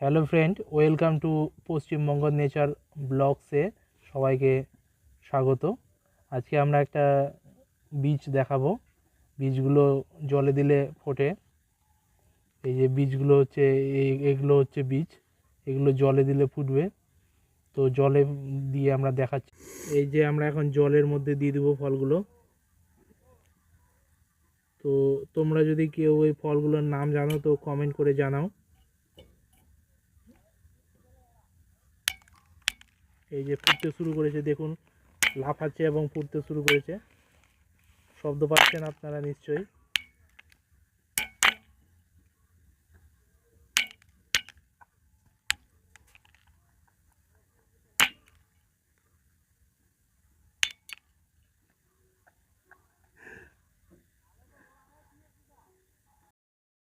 Hello friend, welcome to Paschimbanga nature ব্লগসে সবাইকে স্বাগত। আজকে আমরা একটা বীজ দেখাবো। বীজগুলো জলে দিলে ফোটে। এই যে বীজগুলো হচ্ছে এগুলো হচ্ছে বীজ, এগুলো জলে দিলে ফুটবে। তো জলে দিয়ে আমরা দেখাচ্ছি। এই যে আমরা এখন জলের মধ্যে দিয়ে দেবো ফলগুলো। তো তোমরা যদি কেউ ওই ফলগুলোর নাম জানো তো কমেন্ট করে জানাও। এই যে ফুটতে শুরু করেছে, দেখুন লাফাচ্ছে এবং ফুটতে শুরু করেছে। শব্দ পাচ্ছেন আপনারা নিশ্চয়ই।